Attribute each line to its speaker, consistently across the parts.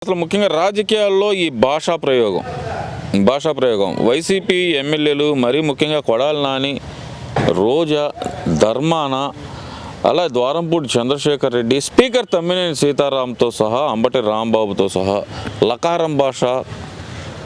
Speaker 1: అసలు ముఖ్యంగా రాజకీయాల్లో ఈ భాషా ప్రయోగం వైసీపీ ఎమ్మెల్యేలు మరీ ముఖ్యంగా కొడాలి నాని, రోజా, ధర్మాన, అలా ద్వారంపూడి చంద్రశేఖర్ రెడ్డి, స్పీకర్ తమ్మినేని సీతారాంతో సహా, అంబటి రాంబాబుతో సహా లకారం భాష,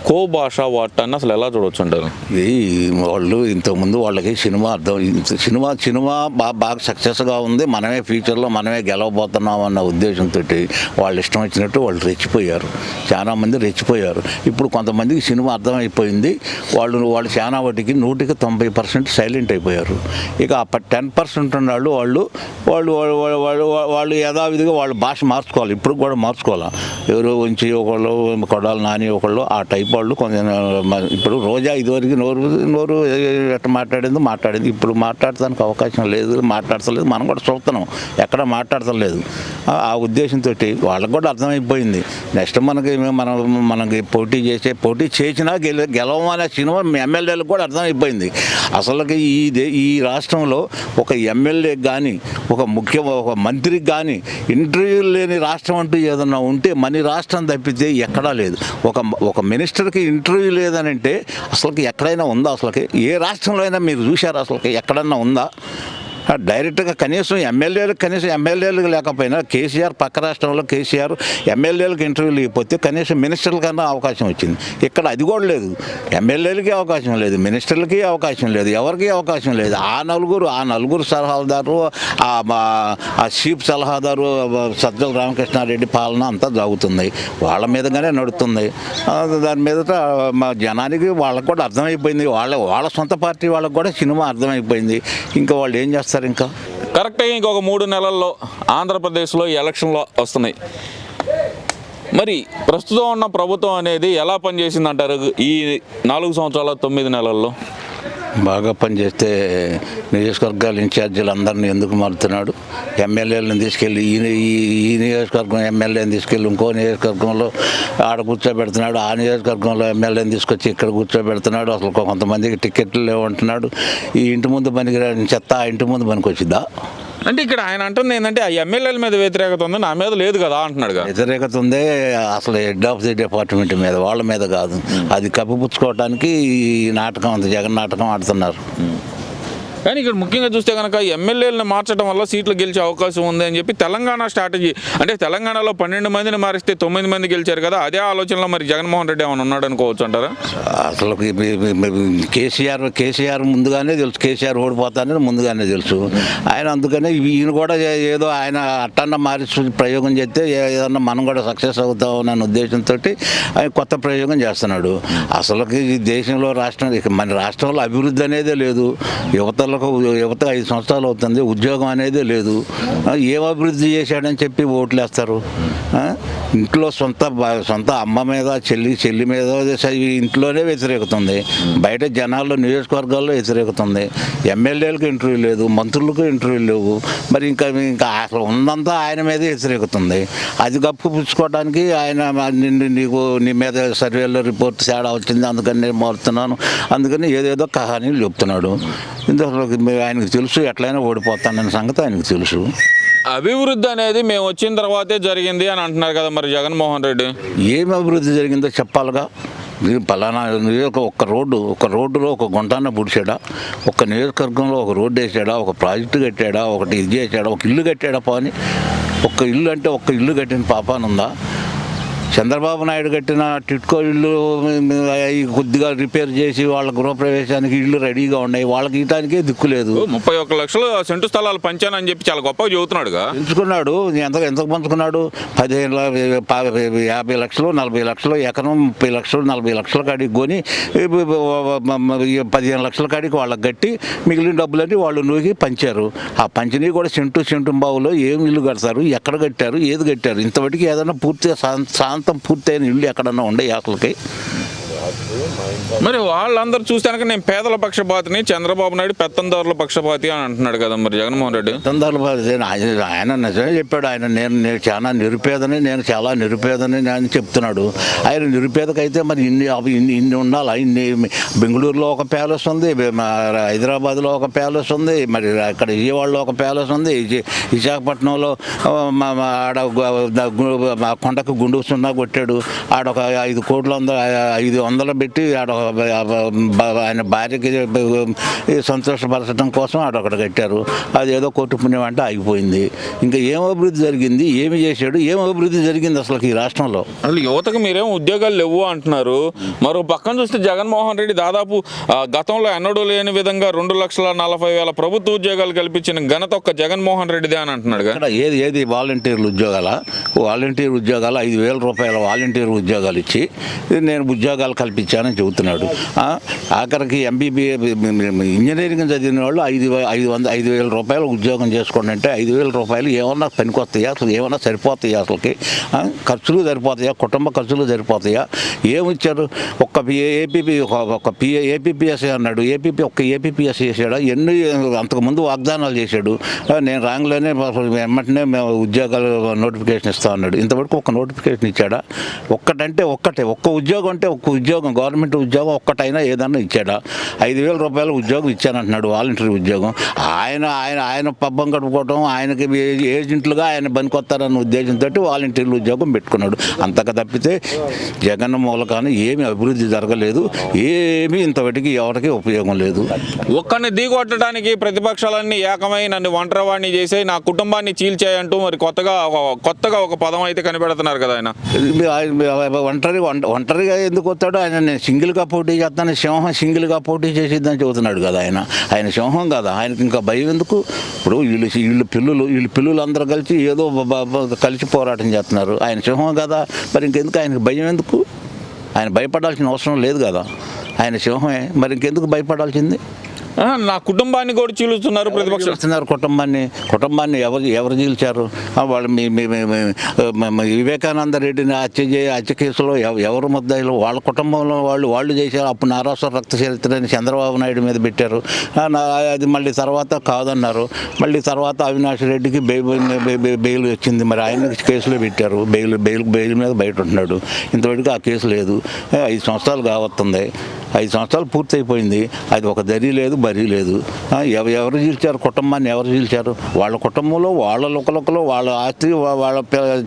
Speaker 1: కో భాష వాటాన్ని అసలు ఎలా చూడవచ్చు అంటారు?
Speaker 2: ఇది వాళ్ళు ఇంతకుముందు వాళ్ళకి సినిమా సినిమా బాగా సక్సెస్గా ఉంది, మనమే ఫ్యూచర్లో మనమే గెలవబోతున్నాం అన్న ఉద్దేశంతో వాళ్ళు ఇష్టం వచ్చినట్టు వాళ్ళు రెచ్చిపోయారు. చాలామంది రెచ్చిపోయారు. ఇప్పుడు కొంతమందికి సినిమా అర్థమైపోయింది. వాళ్ళు చాలా వాటికి 100% సైలెంట్ అయిపోయారు. ఇక 10% ఉన్న వాళ్ళు యథావిధిగా వాళ్ళ భాష మార్చుకోవాలి. ఇప్పుడు కూడా మార్చుకోవాలి. ఎవరో ఉంచి ఒకళ్ళు కొడాలి నాని ఒకళ్ళు ఆ టైప్ వాళ్ళు కొంచెం. ఇప్పుడు రోజా ఇదివరకు నోరు ఎట్లా మాట్లాడింది. ఇప్పుడు మాట్లాడటానికి అవకాశం లేదు, మాట్లాడతలేదు. మనం కూడా చూస్తున్నాం, ఎక్కడ మాట్లాడతలేదు. ఆ ఉద్దేశంతో వాళ్ళకు కూడా అర్థమైపోయింది. నెక్స్ట్ మనకి పోటీ చేసినా గెలవమనే సినిమా ఎమ్మెల్యేలకు కూడా అర్థమైపోయింది. అసలుకి ఈ రాష్ట్రంలో ఒక ఎమ్మెల్యేకి కానీ ఒక మంత్రికి కానీ ఇంటర్వ్యూలు లేని రాష్ట్రం అంటూ ఏదన్నా ఉంటే మన రాష్ట్రం తప్పితే ఎక్కడా లేదు. ఒక మినిస్టర్కి ఇంటర్వ్యూ లేదనంటే అసలుకి ఎక్కడైనా ఉందా? అసలుకి ఏ రాష్ట్రంలో అయినా మీరు చూశారు? అసలుకి ఎక్కడన్నా ఉందా? డైరెక్ట్గా కనీసం ఎమ్మెల్యేలకు లేకపోయినా కేసీఆర్ పక్క రాష్ట్రంలో ఎమ్మెల్యేలకు ఇంటర్వ్యూలు ఇవ్వకపోతే కనీసం మినిస్టర్లకన్నా అవకాశం వచ్చింది. ఇక్కడ అది కూడా లేదు. ఎమ్మెల్యేలకి అవకాశం లేదు, మినిస్టర్లకి అవకాశం లేదు, ఎవరికి అవకాశం లేదు. ఆ నలుగురు సలహాదారు, ఆ చీఫ్ సలహాదారు సజ్జల రామకృష్ణారెడ్డి పాలన అంతా జరుగుతుంది. వాళ్ళ మీదగానే నడుస్తుంది. దాని మీద మా జనానికి వాళ్ళకు కూడా అర్థమైపోయింది. వాళ్ళ సొంత పార్టీ వాళ్ళకు కూడా సినిమా అర్థమైపోయింది. ఇంకా వాళ్ళు ఏం చేస్తారు? ఇంకా
Speaker 1: కరెక్ట్గా ఇంకొక 3 నెలల్లో ఆంధ్రప్రదేశ్లో ఎలక్షన్లు వస్తున్నాయి. మరి ప్రస్తుతం ఉన్న ప్రభుత్వం అనేది ఎలా పనిచేసింది అంటారు ఈ 4 సంవత్సరాల 9 నెలల్లో?
Speaker 2: బాగా పనిచేస్తే నియోజకవర్గాల ఇన్ఛార్జీలు అందరినీ ఎందుకు మారుతున్నాడు? ఎమ్మెల్యేలను తీసుకెళ్ళి ఈ నియోజకవర్గం ఎమ్మెల్యేని తీసుకెళ్ళి ఇంకో నియోజకవర్గంలో ఆడ కూర్చోబెడుతున్నాడు. ఆ నియోజకవర్గంలో ఎమ్మెల్యేని తీసుకొచ్చి ఇక్కడ కూర్చోబెడుతున్నాడు. అసలు కొంతమందికి టికెట్లు లేవంటున్నాడు. ఈ ఇంటి ముందు పనికి చెత్త ఆ ఇంటి ముందు పనికి వచ్చిద్దా?
Speaker 1: అంటే ఇక్కడ ఆయన అంటుంది ఏంటంటే ఆ ఎమ్మెల్యేల మీద వ్యతిరేకత ఉంది, నా మీద లేదు కదా అంటున్నాడు.
Speaker 2: వ్యతిరేకత ఉందే అసలు హెడ్ ఆఫ్ ది డిపార్ట్మెంట్ మీద, వాళ్ళ మీద కాదు. అది కప్పిపుచ్చుకోవడానికి ఈ నాటకం అంత జగన్ నాటకం ఆడుతున్నారు.
Speaker 1: కానీ ఇక్కడ ముఖ్యంగా చూస్తే కనుక ఎమ్మెల్యేలను మార్చడం వల్ల సీట్లు గెలిచే అవకాశం ఉంది అని చెప్పి తెలంగాణ స్ట్రాటజీ. అంటే తెలంగాణలో 12 మందిని మారిస్తే 9 మంది గెలిచారు కదా, అదే ఆలోచనలో మరి జగన్మోహన్ రెడ్డి ఏమైనా ఉన్నాడు అనుకోవచ్చు అంటారా?
Speaker 2: అసలు కేసీఆర్ ముందుగానే తెలుసు, కేసీఆర్ ఓడిపోతానని ముందుగానే తెలుసు ఆయన. అందుకనే ఈయన కూడా ఏదో ఆయన అట్టన్న మారి ప్రయోగం చేస్తే ఏదన్నా మనం కూడా సక్సెస్ అవుతామన్న ఉద్దేశంతో ఆయన కొత్త ప్రయోగం చేస్తున్నాడు. అసలుకి ఈ దేశంలో మన రాష్ట్రంలో అభివృద్ధి అనేదే లేదు. యువత 5 సంవత్సరాలు అవుతుంది, ఉద్యోగం అనేది లేదు. ఏం అభివృద్ధి చేశాడని చెప్పి ఓట్లు వేస్తారు? ఇంట్లో సొంత అమ్మ మీద చెల్లి మీద ఇంట్లోనే వ్యతిరేకత ఉంది. బయట జనాల్లో నియోజకవర్గాల్లో వ్యతిరేకత ఉంది. ఎమ్మెల్యేలకు ఇంటర్వ్యూ లేదు, మంత్రులకు ఇంటర్వ్యూ లేవు. మరి ఇంకా అసలు ఉన్నంతా ఆయన మీదే వ్యతిరేకత ఉంది. అది కప్పుపుచ్చుకోవడానికి ఆయన నీ మీద సర్వేలో రిపోర్ట్ తేడా వచ్చింది, అందుకని నేను మారుతున్నాను, అందుకని ఏదేదో కహానీలు చెప్తున్నాడు. ఇందులో ఆయనకు తెలుసు ఎట్లయినా ఓడిపోతానన్న సంగతి ఆయనకు తెలుసు.
Speaker 1: అభివృద్ధి అనేది మేము వచ్చిన తర్వాతే జరిగింది అని అంటున్నారు కదా మరి జగన్మోహన్ రెడ్డి.
Speaker 2: ఏమి అభివృద్ధి జరిగిందో చెప్పాలిగా. పలానా ఒక రోడ్డులో ఒక గుంటాన్న పుడిచాడా? ఒక నియోజకవర్గంలో ఒక రోడ్డు వేసాడా? ఒక ప్రాజెక్టు కట్టాడా? ఒకటి ఇది చేశాడా? ఒక ఇల్లు కట్టాడా? పోని ఒక్క ఇల్లు కట్టిన పాపానుందా? చంద్రబాబు నాయుడు కట్టిన టిట్కో ఇల్లు కొద్దిగా రిపేర్ చేసి వాళ్ళ గృహప్రవేశానికి ఇల్లు రెడీగా ఉన్నాయి. వాళ్ళకి ఇవ్వడానికే దిక్కు లేదు.
Speaker 1: 31 లక్షలు సెంటు స్థలాలు పంచానని చెప్పి చాలా గొప్పగా చెబుతున్నాడుగా.
Speaker 2: పెంచుకున్నాడు. ఎంతకు పంచుకున్నాడు? 50 లక్షలు 40 లక్షలు ఎకరం, 30 లక్షలు 40 లక్షల కాడికి కొని 15 లక్షల కాడికి వాళ్ళకి కట్టి మిగిలిన డబ్బులన్నీ వాళ్ళు నూగి పంచారు. ఆ పంచినవి కూడా సెంటు బావులో ఏం ఇల్లు కడతారు? ఎక్కడ కట్టారు? ఏది కట్టారు? ఇంతవరకు ఏదైనా పూర్తిగా పూర్తయిన ఇల్లు ఎక్కడన్నా ఉండే అసలుకి?
Speaker 1: మరి వాళ్ళందరూ చూస్తే కనుక నేను పేదల పక్షపాతిని, చంద్రబాబు నాయుడు పెత్తందారుల పక్షపాతి అని అంటున్నాడు కదా మరి జగన్మోహన్ రెడ్డి.
Speaker 2: ఆయన నిజమే చెప్పాడు. నేను చాలా నిరుపేదని, నేను చాలా నిరుపేదని అని చెప్తున్నాడు. ఆయన నిరుపేదకైతే మరి ఇన్ని ఉండాలి. ఇన్ని బెంగళూరులో ఒక ప్యాలెస్ ఉంది, హైదరాబాద్లో ఒక ప్యాలెస్ ఉంది, మరి అక్కడ విజయవాడలో ఒక ప్యాలెస్ ఉంది, విశాఖపట్నంలో ఆడ కొండకు గుండు సున్నా కొట్టాడు. ఆడొక 500 పెట్టి ఆయన భార్యకి సంతోషపరచడం కోసం ఆడొకటి కట్టారు. అది ఏదో కోటి పుణ్యం అంటే ఆగిపోయింది. ఇంకా ఏం అభివృద్ధి జరిగింది, ఏమి చేశాడు, ఏం అభివృద్ధి జరిగింది అసలు ఈ రాష్ట్రంలో?
Speaker 1: అసలు యువతకు మీరేం ఉద్యోగాలు లేవు అంటున్నారు. మరో పక్కన చూస్తే జగన్మోహన్ రెడ్డి దాదాపు గతంలో ఎన్నడూ లేని విధంగా 2,40,000 ప్రభుత్వ ఉద్యోగాలు కల్పించిన ఘనత ఒక్క జగన్మోహన్ రెడ్డిదే అని అంటున్నాడు కదా.
Speaker 2: ఏది వాలంటీర్లు వాలంటీర్ ఉద్యోగాలు 5,000 రూపాయల వాలంటీర్ ఉద్యోగాలు ఇచ్చి నేను ఉద్యోగాలు కల్పించానని చెబుతున్నాడు. ఆఖరికి ఎంబీబీఏ ఇంజనీరింగ్ చదివిన వాళ్ళు 5,000 రూపాయలు ఉద్యోగం చేసుకోండి అంటే 5,000 రూపాయలు ఏమన్నా పనికొస్తాయా? అసలు ఏమన్నా సరిపోతాయా? అసలుకి ఖర్చులు సరిపోతాయా? కుటుంబ ఖర్చులు సరిపోతాయా? ఏమిచ్చారు? ఏపీపీఎస్ అన్నాడు. ఏపీపీఎస్ చేశాడా? అంతకుముందు వాగ్దానాలు చేశాడు. నేను రాంగ్లోనే వెంటనే ఉద్యోగాలు నోటిఫికేషన్ ఇస్తా అన్నాడు. ఇంతవరకు ఒక నోటిఫికేషన్ ఇచ్చాడా? ఒక్క ఉద్యోగం అంటే ఒక్క ఉద్యోగం, గవర్నమెంట్ ఉద్యోగం ఒక్కటైనా ఏదన్నా ఇచ్చాడా? 5,000 రూపాయల ఉద్యోగం ఇచ్చానంటున్నాడు, వాలంటరీ ఉద్యోగం. ఆయన పబ్బం గడుపుకోవటం, ఆయనకి ఏజెంట్లుగా ఆయన పనికొస్తారన్న ఉద్దేశంతో వాలంటీర్లు ఉద్యోగం పెట్టుకున్నాడు. అంతగా తప్పితే జగన్ మూలకాన ఏమి అభివృద్ధి జరగలేదు. ఏమీ ఇంతవరకు ఎవరికి ఉపయోగం లేదు.
Speaker 1: ఒక్కరిని దిగొట్టడానికి ప్రతిపక్షాలన్నీ ఏకమై నన్ను ఒంటరివాడిని చేసి నా కుటుంబాన్ని చీల్చాయంటూ మరి కొత్తగా ఒక పదం అయితే కనిపెడుతున్నారు కదా ఆయన.
Speaker 2: ఒంటరిగా ఎందుకు వస్తాడు ఆయన? నేను సింగిల్గా పోటీ చేస్తాను, సింహం సింగిల్గా పోటీ చేసిద్దని చెబుతున్నాడు కదా ఆయన సింహం కదా. ఆయనకి ఇంకా భయం ఎందుకు? ఇప్పుడు వీళ్ళు పిల్లలు అందరూ కలిసి పోరాటం చేస్తున్నారు. ఆయన సింహం కదా, మరి ఇంకెందుకు ఆయనకి భయం ఎందుకు? ఆయన భయపడాల్సిన అవసరం లేదు కదా, ఆయన సింహమే. మరి ఇంకెందుకు భయపడాల్సింది?
Speaker 1: నా కుటుంబాన్ని కూడా చీలుస్తున్నారు ప్రతిపక్షాలు.
Speaker 2: కుటుంబాన్ని ఎవరు చీల్చారు? వాళ్ళు వివేకానంద రెడ్డిని హత్య కేసులో ఎవరు ముద్దాయిలు? వాళ్ళ కుటుంబంలో వాళ్ళు చేశారు. అప్పుడు నారాసుర రక్త చరిత్రని చంద్రబాబు నాయుడు మీద పెట్టారు. అది మళ్ళీ తర్వాత కాదన్నారు. మళ్ళీ తర్వాత అవినాష్ రెడ్డికి బెయిల్ వచ్చింది. మరి ఆయన కేసులో పెట్టారు. బెయిల్ మీద బయట ఉంటున్నాడు. ఇంతవరకు ఆ కేసు లేదు. 5 సంవత్సరాలు కావస్తుంది. 5 సంవత్సరాలు పూర్తయిపోయింది. అది ఒక దరి లేదు, బరీ లేదు. ఎవరు చీల్చారు కుటుంబాన్ని? ఎవరు చీల్చారు? వాళ్ళ కుటుంబంలో వాళ్ళ లుకలుకలు, వాళ్ళ ఆస్తి, వాళ్ళ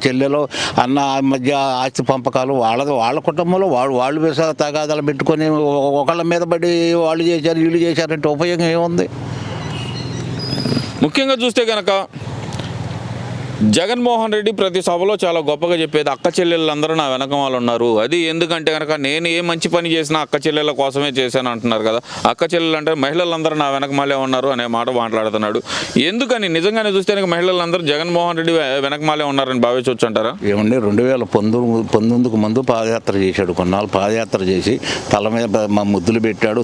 Speaker 2: చెల్లెలు అన్న మధ్య ఆస్తి పంపకాలు, వాళ్ళ కుటుంబంలో వాళ్ళు వేసే తగాదాలు పెట్టుకొని ఒకళ్ళ మీద పడి వాళ్ళు చేశారు, వీళ్ళు చేశారంటే ఉపయోగం ఏముంది?
Speaker 1: ముఖ్యంగా చూస్తే కనుక జగన్మోహన్ రెడ్డి ప్రతి సభలో చాలా గొప్పగా చెప్పేది అక్క చెల్లెళ్ళందరూ నా వెనక వాళ్ళు ఉన్నారు. అది ఎందుకంటే కనుక నేను ఏ మంచి పని చేసినా అక్క చెల్లెళ్ళ కోసమే చేశాను అంటున్నారు కదా. అక్క చెల్లెలు అంటే మహిళలందరూ నా వెనకమాలే ఉన్నారు అనే మాట మాట్లాడుతున్నాడు. ఎందుకని నిజంగానే చూస్తే మహిళలందరూ జగన్మోహన్ రెడ్డి వెనకమాలే ఉన్నారని భావించవచ్చు అంటారా?
Speaker 2: ఏమండి, 2019 ముందు పాదయాత్ర చేశాడు. కొన్నాళ్ళు పాదయాత్ర చేసి తల మీద ముద్దులు పెట్టాడు,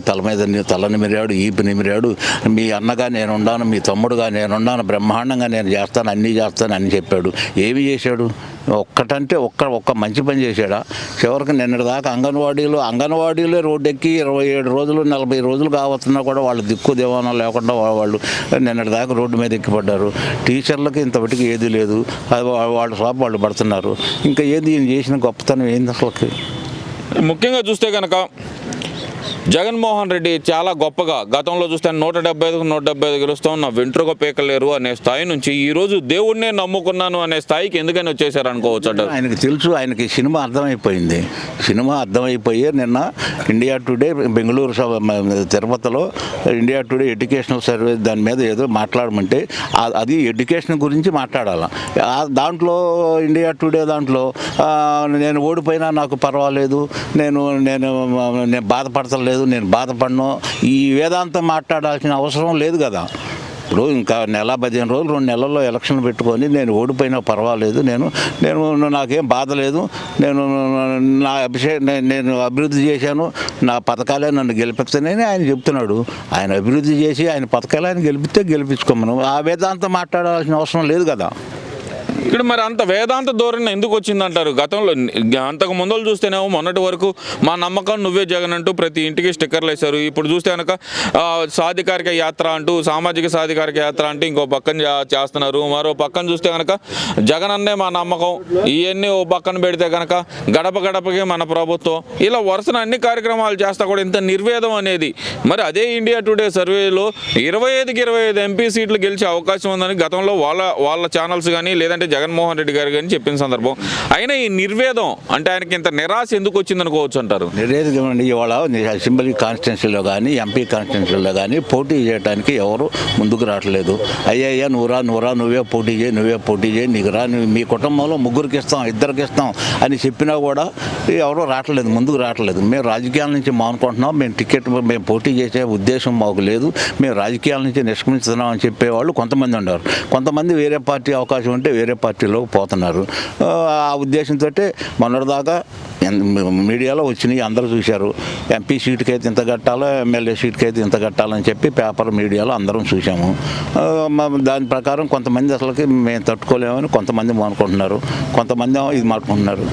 Speaker 2: తల నిమిరాడు, ఈపు నిమిరాడు. మీ అన్నగా నేనున్నాను, మీ తమ్ముడుగా నేనున్నాను, బ్రహ్మాండంగా నేను చేస్తాను, అన్నీ చేస్తాను అని చెప్పాడు. ఏమి చేశాడు? ఒక్క మంచి పని చేశాడా? చివరికి నిన్నటిదాకా అంగన్వాడీలో రోడ్డెక్కి 27 రోజులు 40 రోజులు కావస్తున్నా కూడా వాళ్ళు దిక్కు దేవానం లేకుండా వాళ్ళు నిన్నటిదాకా రోడ్డు మీద ఎక్కిపడ్డారు. టీచర్లకి ఇంతవరకు ఏది లేదు. వాళ్ళ షాప్ వాళ్ళు పడుతున్నారు. ఇంకా ఏది ఈయన చేసిన గొప్పతనం ఏంది అసలుకి?
Speaker 1: ముఖ్యంగా చూస్తే కనుక జగన్మోహన్ రెడ్డి చాలా గొప్పగా గతంలో చూస్తే 175 గెలుస్తాం, నా వెంట్రుక పీకలేరు అనే స్థాయి నుంచి ఈరోజు దేవుడినే నమ్ముకున్నాను అనే స్థాయికి ఎందుకని వచ్చేసారు అనుకోవచ్చు అంటారు.
Speaker 2: ఆయనకు తెలుసు, ఆయనకి సినిమా అర్థమైపోయి నిన్న ఇండియా టుడే బెంగళూరు తిరుపతిలో ఇండియా టుడే ఎడ్యుకేషనల్ సర్వే దాని మీద ఏదో మాట్లాడమంటే అది ఎడ్యుకేషన్ గురించి మాట్లాడాలి. దాంట్లో ఇండియా టుడే దాంట్లో నేను ఓడిపోయినా నాకు పర్వాలేదు, నేను బాధపడతలేదు, నేను బాధపడను, ఈ వేదాంతం మాట్లాడాల్సిన అవసరం లేదు కదా. ఇప్పుడు ఇంకా 15 రోజులు 2 నెలల్లో ఎలక్షన్ పెట్టుకొని నేను ఓడిపోయినా పర్వాలేదు, నేను నాకేం బాధ లేదు, నేను అభివృద్ధి చేశాను, నా పథకాలే నన్ను గెలిపిస్తానని ఆయన చెప్తున్నాడు. ఆయన అభివృద్ధి చేసి ఆయన పథకాలు ఆయన గెలిపిస్తే గెలిపించుకోమను. ఆ వేదాంతం మాట్లాడాల్సిన అవసరం లేదు కదా.
Speaker 1: ఇక్కడ మరి అంత వేదాంత ధోరణి ఎందుకు వచ్చిందంటారు? గతంలో అంతకు ముందు చూస్తేనేమో మొన్నటి వరకు మా నమ్మకం నువ్వే జగన్ అంటూ ప్రతి ఇంటికి స్టిక్కర్లు వేశారు. ఇప్పుడు చూస్తే కనుక సాధికారిక యాత్ర అంటూ, సామాజిక సాధికారిక యాత్ర అంటే ఇంకో పక్కన చేస్తున్నారు. మరో పక్కన చూస్తే కనుక జగన్ అన్నే మా నమ్మకం, ఇవన్నీ ఓ పక్కన పెడితే కనుక గడప గడపకి మన ప్రభుత్వం, ఇలా వరుసన అన్ని కార్యక్రమాలు చేస్తా కూడా ఇంత నిర్వేదం అనేది. మరి అదే ఇండియా టుడే సర్వేలో 25కి 25 ఎంపీ సీట్లు గెలిచే అవకాశం ఉందని గతంలో వాళ్ళ ఛానల్స్ కానీ లేదంటే జగన్మోహన్ రెడ్డి గారు కానీ చెప్పిన సందర్భం. అయినా ఈ నిర్వేదం అంటే ఆయనకి ఇంత నిరాశ ఎందుకు వచ్చింది అనుకోవచ్చు అంటారు?
Speaker 2: నిర్వేదం ఇవాళ అసెంబ్లీ కాన్స్టిట్యున్సీలో కానీ ఎంపీ కాన్స్టిట్యున్సీలో కానీ పోటీ చేయడానికి ఎవరు ముందుకు రావట్లేదు. అయ్యయ్యా నువ్వే పోటీ చేయి, నీకు రా, మీ కుటుంబంలో ముగ్గురికి ఇస్తాం, ఇద్దరికి ఇస్తాం అని చెప్పినా కూడా ఎవరో రావట్లేదు, ముందుకు రావట్లేదు. మేము రాజకీయాల నుంచి మానుకుంటున్నాం, మేము పోటీ చేసే ఉద్దేశం మాకు లేదు, మేము రాజకీయాల నుంచి నిష్క్రమిస్తున్నాం అని చెప్పేవాళ్ళు కొంతమంది ఉన్నారు. కొంతమంది వేరే పార్టీ అవకాశం ఉంటే వేరే పార్టీలోకి పోతున్నారు. ఆ ఉద్దేశంతో మొన్నటిదాకా మీడియాలో వచ్చినాయి, అందరూ చూశారు. ఎంపీ సీటుకి అయితే ఇంత కట్టాలో, ఎమ్మెల్యే సీటుకి అయితే ఇంత కట్టాలని చెప్పి పేపర్ మీడియాలో అందరం చూసాము. దాని ప్రకారం కొంతమంది అసలుకి మేము తట్టుకోలేమని కొంతమంది అనుకుంటున్నారు, కొంతమంది ఇది మాట్లాడుకుంటున్నారు.